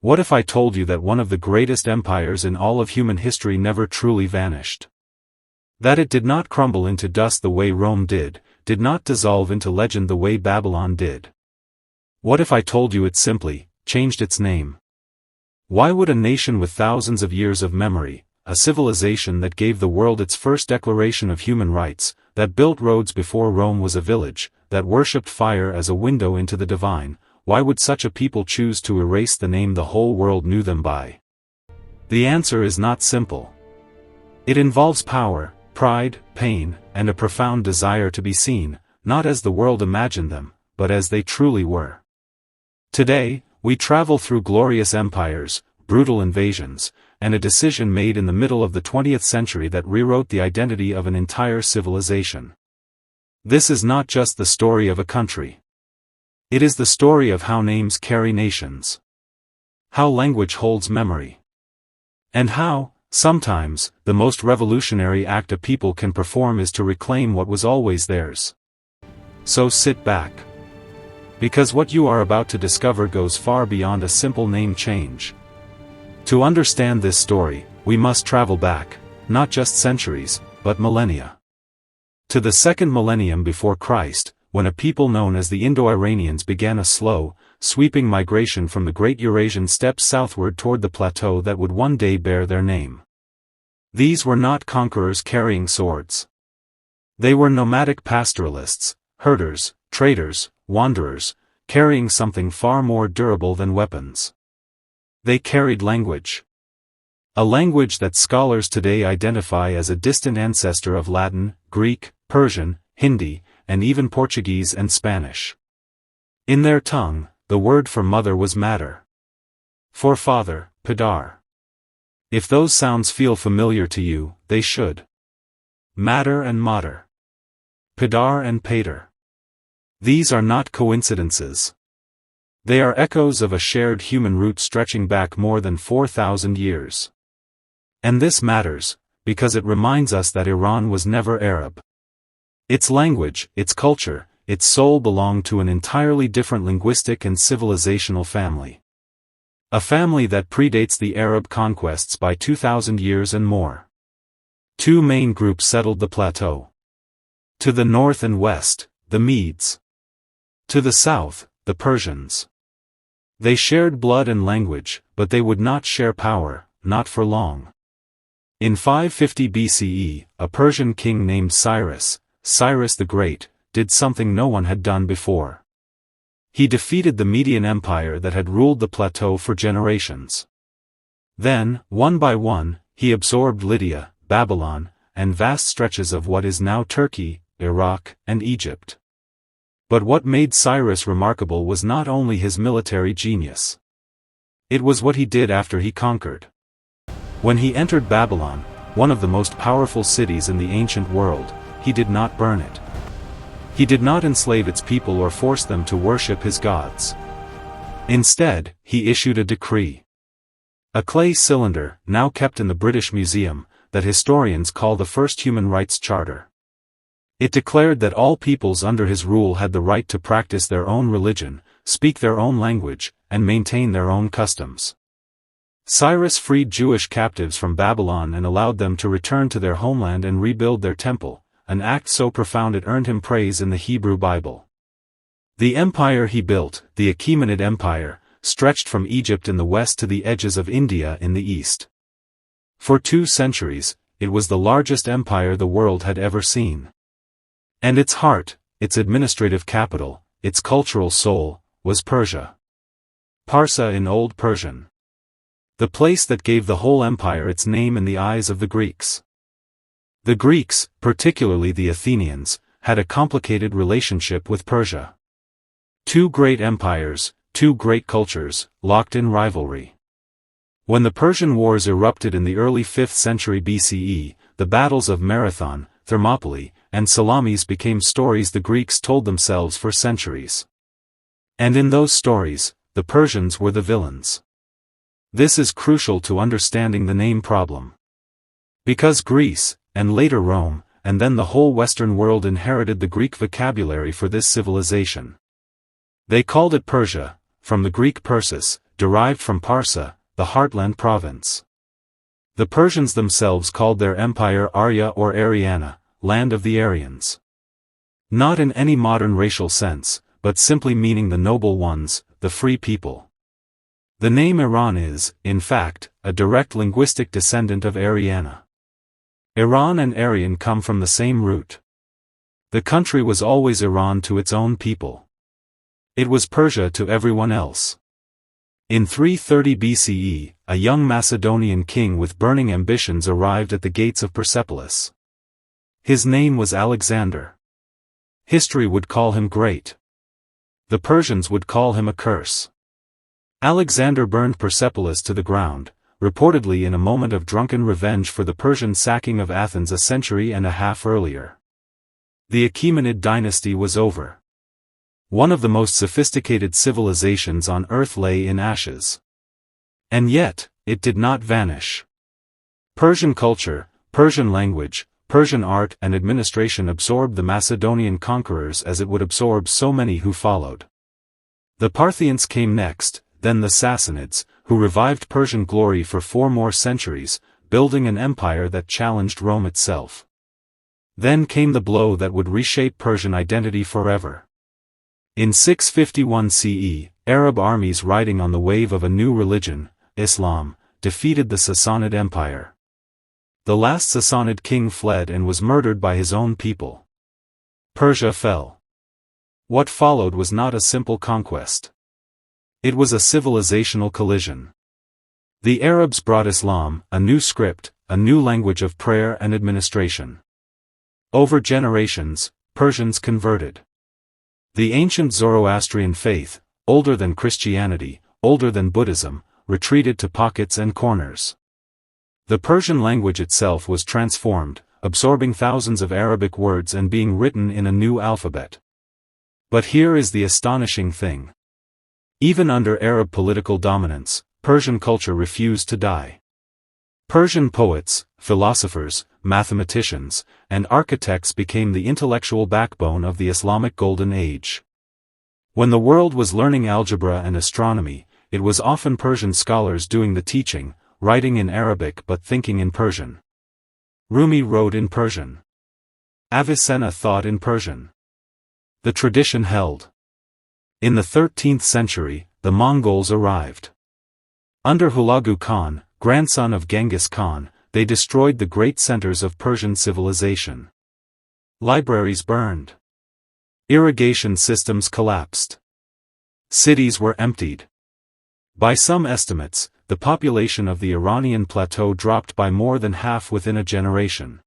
What if I told you that one of the greatest empires in all of human history never truly vanished? That it did not crumble into dust the way Rome did not dissolve into legend the way Babylon did? What if I told you it simply changed its name? Why would a nation with thousands of years of memory, a civilization that gave the world its first declaration of human rights, that built roads before Rome was a village, that worshipped fire as a window into the divine, why would such a people choose to erase the name the whole world knew them by? The answer is not simple. It involves power, pride, pain, and a profound desire to be seen, not as the world imagined them, but as they truly were. Today, we travel through glorious empires, brutal invasions, and a decision made in the middle of the 20th century that rewrote the identity of an entire civilization. This is not just the story of a country. It is the story of how names carry nations. How language holds memory. And how, sometimes, the most revolutionary act a people can perform is to reclaim what was always theirs. So sit back. Because what you are about to discover goes far beyond a simple name change. To understand this story, we must travel back, not just centuries, but millennia. To the second millennium before Christ, when a people known as the Indo-Iranians began a slow, sweeping migration from the great Eurasian steppes southward toward the plateau that would one day bear their name. These were not conquerors carrying swords. They were nomadic pastoralists, herders, traders, wanderers, carrying something far more durable than weapons. They carried language. A language that scholars today identify as a distant ancestor of Latin, Greek, Persian, Hindi, and even Portuguese and Spanish. In their tongue, the word for mother was mater. For father, padar. If those sounds feel familiar to you, they should. Mater and mater. Padar and pater. These are not coincidences. They are echoes of a shared human root stretching back more than 4,000 years. And this matters, because it reminds us that Iran was never Arab. Its language, its culture, its soul belonged to an entirely different linguistic and civilizational family. A family that predates the Arab conquests by 2,000 years and more. Two main groups settled the plateau. To the north and west, the Medes. To the south, the Persians. They shared blood and language, but they would not share power, not for long. In 550 BCE, a Persian king named Cyrus the Great, did something no one had done before. He defeated the Median Empire that had ruled the plateau for generations. Then, one by one, he absorbed Lydia, Babylon, and vast stretches of what is now Turkey, Iraq, and Egypt. But what made Cyrus remarkable was not only his military genius. It was what he did after he conquered. When he entered Babylon, one of the most powerful cities in the ancient world, he did not burn it. He did not enslave its people or force them to worship his gods. Instead, he issued a decree. A clay cylinder, now kept in the British Museum, that historians call the first human rights charter. It declared that all peoples under his rule had the right to practice their own religion, speak their own language, and maintain their own customs. Cyrus freed Jewish captives from Babylon and allowed them to return to their homeland and rebuild their temple, an act so profound it earned him praise in the Hebrew Bible. The empire he built, the Achaemenid Empire, stretched from Egypt in the west to the edges of India in the east. For 2 centuries, it was the largest empire the world had ever seen. And its heart, its administrative capital, its cultural soul, was Persia. Parsa in Old Persian. The place that gave the whole empire its name in the eyes of the Greeks. The Greeks, particularly the Athenians, had a complicated relationship with Persia. 2 great empires, 2 great cultures, locked in rivalry. When the Persian Wars erupted in the early 5th century BCE, the battles of Marathon, Thermopylae, and Salamis became stories the Greeks told themselves for centuries. And in those stories, the Persians were the villains. This is crucial to understanding the name problem. Because Greece, and later Rome, and then the whole Western world inherited the Greek vocabulary for this civilization. They called it Persia, from the Greek Persis, derived from Parsa, the heartland province. The Persians themselves called their empire Arya or Ariana, land of the Aryans. Not in any modern racial sense, but simply meaning the noble ones, the free people. The name Iran is, in fact, a direct linguistic descendant of Ariana. Iran and Aryan come from the same root. The country was always Iran to its own people. It was Persia to everyone else. In 330 BCE, a young Macedonian king with burning ambitions arrived at the gates of Persepolis. His name was Alexander. History would call him great. The Persians would call him a curse. Alexander burned Persepolis to the ground, reportedly in a moment of drunken revenge for the Persian sacking of Athens a century and a half earlier. The Achaemenid dynasty was over. One of the most sophisticated civilizations on earth lay in ashes. And yet, it did not vanish. Persian culture, Persian language, Persian art and administration absorbed the Macedonian conquerors as it would absorb so many who followed. The Parthians came next, then the Sassanids, who revived Persian glory for 4 more centuries, building an empire that challenged Rome itself. Then came the blow that would reshape Persian identity forever. In 651 CE, Arab armies riding on the wave of a new religion, Islam, defeated the Sassanid Empire. The last Sassanid king fled and was murdered by his own people. Persia fell. What followed was not a simple conquest. It was a civilizational collision. The Arabs brought Islam, a new script, a new language of prayer and administration. Over generations, Persians converted. The ancient Zoroastrian faith, older than Christianity, older than Buddhism, retreated to pockets and corners. The Persian language itself was transformed, absorbing thousands of Arabic words and being written in a new alphabet. But here is the astonishing thing. Even under Arab political dominance, Persian culture refused to die. Persian poets, philosophers, mathematicians, and architects became the intellectual backbone of the Islamic Golden Age. When the world was learning algebra and astronomy, it was often Persian scholars doing the teaching, writing in Arabic but thinking in Persian. Rumi wrote in Persian. Avicenna thought in Persian. The tradition held. In the 13th century, the Mongols arrived. Under Hulagu Khan, grandson of Genghis Khan, they destroyed the great centers of Persian civilization. Libraries burned. Irrigation systems collapsed. Cities were emptied. By some estimates, the population of the Iranian plateau dropped by more than half within a generation.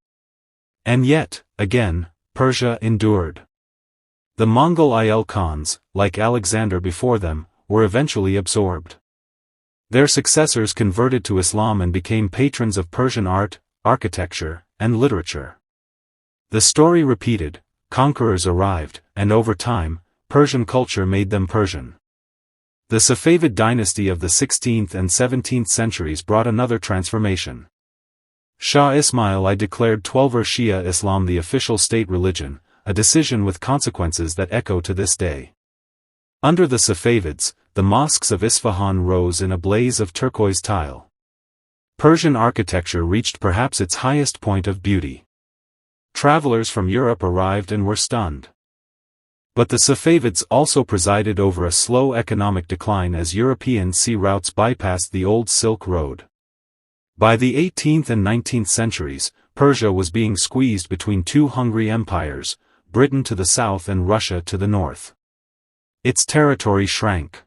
And yet, again, Persia endured. The Mongol Il Khans, like Alexander before them, were eventually absorbed. Their successors converted to Islam and became patrons of Persian art, architecture, and literature. The story repeated, conquerors arrived, and over time, Persian culture made them Persian. The Safavid dynasty of the 16th and 17th centuries brought another transformation. Shah Ismail I declared Twelver Shia Islam the official state religion, a decision with consequences that echo to this day. Under the Safavids, the mosques of Isfahan rose in a blaze of turquoise tile. Persian architecture reached perhaps its highest point of beauty. Travelers from Europe arrived and were stunned. But the Safavids also presided over a slow economic decline as European sea routes bypassed the old Silk Road. By the 18th and 19th centuries, Persia was being squeezed between 2 hungry empires, Britain to the south and Russia to the north. Its territory shrank.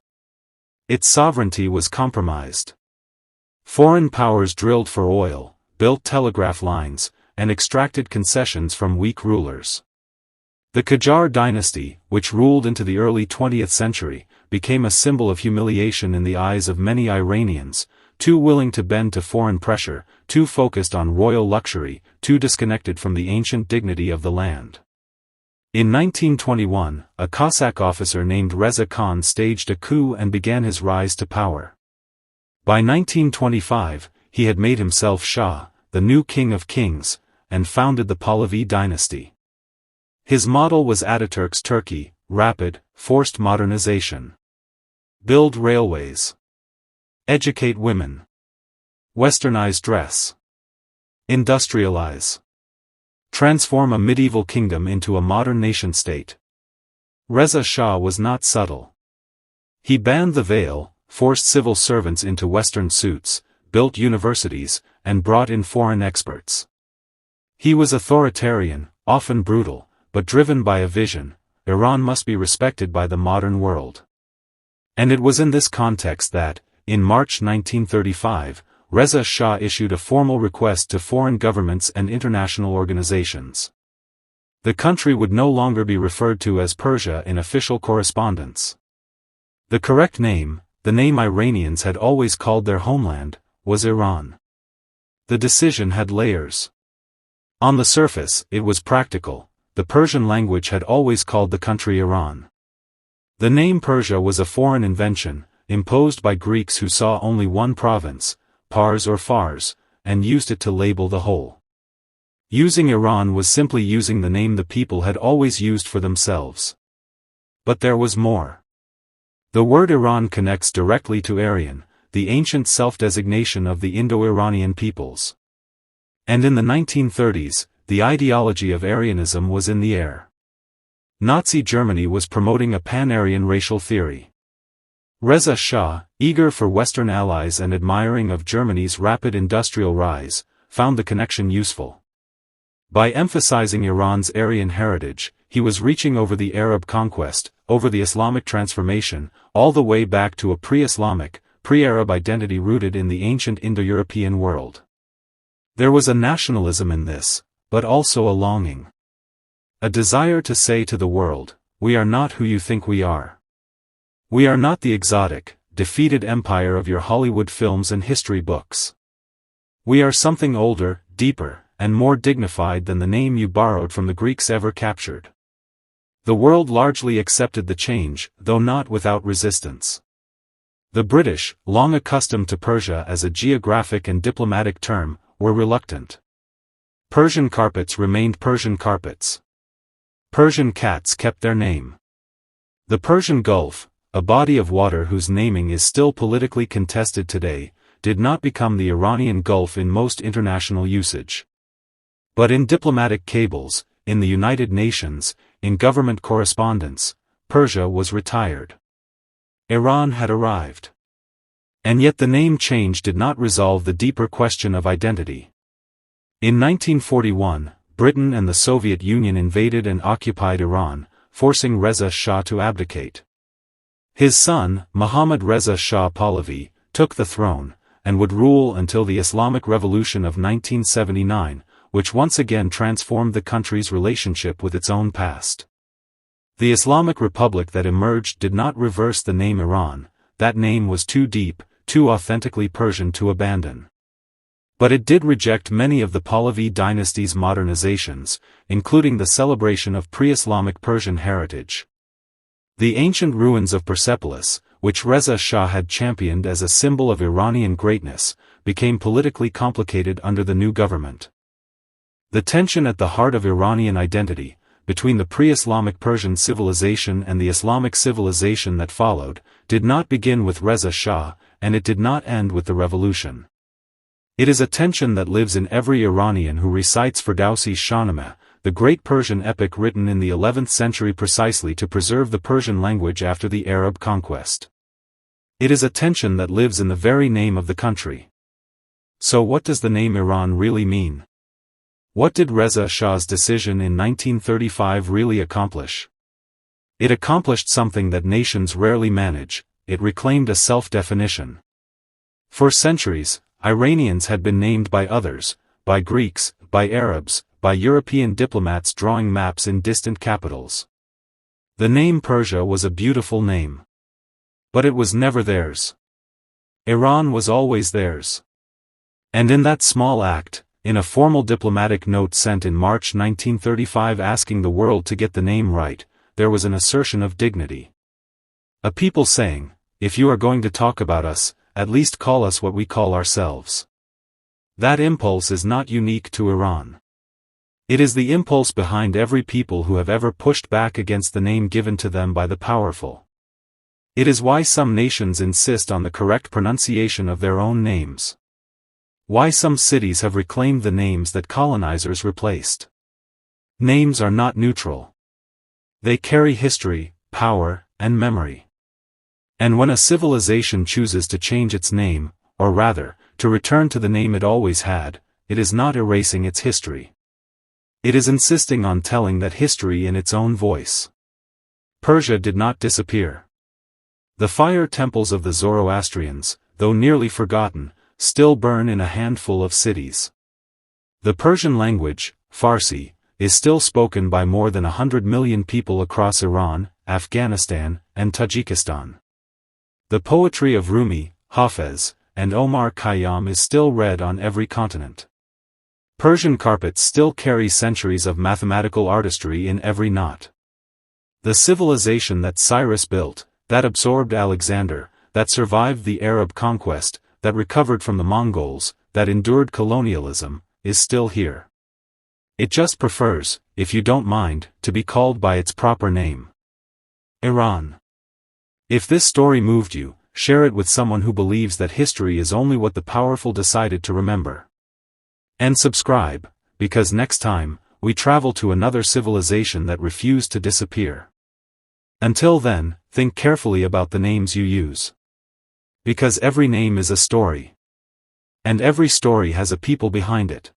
Its sovereignty was compromised. Foreign powers drilled for oil, built telegraph lines, and extracted concessions from weak rulers. The Qajar dynasty, which ruled into the early 20th century, became a symbol of humiliation in the eyes of many Iranians, too willing to bend to foreign pressure, too focused on royal luxury, too disconnected from the ancient dignity of the land. In 1921, a Cossack officer named Reza Khan staged a coup and began his rise to power. By 1925, he had made himself Shah, the new king of kings, and founded the Pahlavi dynasty. His model was Ataturk's Turkey: rapid, forced modernization. Build railways. Educate women. Westernize dress. Industrialize. Transform a medieval kingdom into a modern nation-state. Reza Shah was not subtle. He banned the veil, forced civil servants into Western suits, built universities, and brought in foreign experts. He was authoritarian, often brutal, but driven by a vision: Iran must be respected by the modern world. And it was in this context that, in March 1935, Reza Shah issued a formal request to foreign governments and international organizations. The country would no longer be referred to as Persia in official correspondence. The correct name, the name Iranians had always called their homeland, was Iran. The decision had layers. On the surface, it was practical. The Persian language had always called the country Iran. The name Persia was a foreign invention, imposed by Greeks who saw only one province, Pars or Fars, and used it to label the whole. Using Iran was simply using the name the people had always used for themselves. But there was more. The word Iran connects directly to Aryan, the ancient self-designation of the Indo-Iranian peoples. And in the 1930s, the ideology of Aryanism was in the air. Nazi Germany was promoting a pan-Aryan racial theory. Reza Shah, eager for Western allies and admiring of Germany's rapid industrial rise, found the connection useful. By emphasizing Iran's Aryan heritage, he was reaching over the Arab conquest, over the Islamic transformation, all the way back to a pre-Islamic, pre-Arab identity rooted in the ancient Indo-European world. There was a nationalism in this, but also a longing. A desire to say to the world, we are not who you think we are. We are not the exotic, defeated empire of your Hollywood films and history books. We are something older, deeper, and more dignified than the name you borrowed from the Greeks ever captured. The world largely accepted the change, though not without resistance. The British, long accustomed to Persia as a geographic and diplomatic term, were reluctant. Persian carpets remained Persian carpets. Persian cats kept their name. The Persian Gulf, a body of water whose naming is still politically contested today, did not become the Iranian Gulf in most international usage. But in diplomatic cables, in the United Nations, in government correspondence, Persia was retired. Iran had arrived. And yet the name change did not resolve the deeper question of identity. In 1941, Britain and the Soviet Union invaded and occupied Iran, forcing Reza Shah to abdicate. His son, Mohammad Reza Shah Pahlavi, took the throne, and would rule until the Islamic Revolution of 1979, which once again transformed the country's relationship with its own past. The Islamic Republic that emerged did not reverse the name Iran. That name was too deep, too authentically Persian to abandon. But it did reject many of the Pahlavi dynasty's modernizations, including the celebration of pre-Islamic Persian heritage. The ancient ruins of Persepolis, which Reza Shah had championed as a symbol of Iranian greatness, became politically complicated under the new government. The tension at the heart of Iranian identity, between the pre-Islamic Persian civilization and the Islamic civilization that followed, did not begin with Reza Shah, and it did not end with the revolution. It is a tension that lives in every Iranian who recites Ferdowsi's Shahnameh, the great Persian epic written in the 11th century precisely to preserve the Persian language after the Arab conquest. It is a tension that lives in the very name of the country. So what does the name Iran really mean? What did Reza Shah's decision in 1935 really accomplish? It accomplished something that nations rarely manage: it reclaimed a self-definition. For centuries, Iranians had been named by others, by Greeks, by Arabs, by European diplomats drawing maps in distant capitals. The name Persia was a beautiful name. But it was never theirs. Iran was always theirs. And in that small act, in a formal diplomatic note sent in March 1935 asking the world to get the name right, there was an assertion of dignity. A people saying, if you are going to talk about us, at least call us what we call ourselves. That impulse is not unique to Iran. It is the impulse behind every people who have ever pushed back against the name given to them by the powerful. It is why some nations insist on the correct pronunciation of their own names. Why some cities have reclaimed the names that colonizers replaced. Names are not neutral. They carry history, power, and memory. And when a civilization chooses to change its name, or rather, to return to the name it always had, it is not erasing its history. It is insisting on telling that history in its own voice. Persia did not disappear. The fire temples of the Zoroastrians, though nearly forgotten, still burn in a handful of cities. The Persian language, Farsi, is still spoken by more than 100 million people across Iran, Afghanistan, and Tajikistan. The poetry of Rumi, Hafez, and Omar Khayyam is still read on every continent. Persian carpets still carry centuries of mathematical artistry in every knot. The civilization that Cyrus built, that absorbed Alexander, that survived the Arab conquest, that recovered from the Mongols, that endured colonialism, is still here. It just prefers, if you don't mind, to be called by its proper name. Iran. If this story moved you, share it with someone who believes that history is only what the powerful decided to remember. And subscribe, because next time, we travel to another civilization that refused to disappear. Until then, think carefully about the names you use. Because every name is a story. And every story has a people behind it.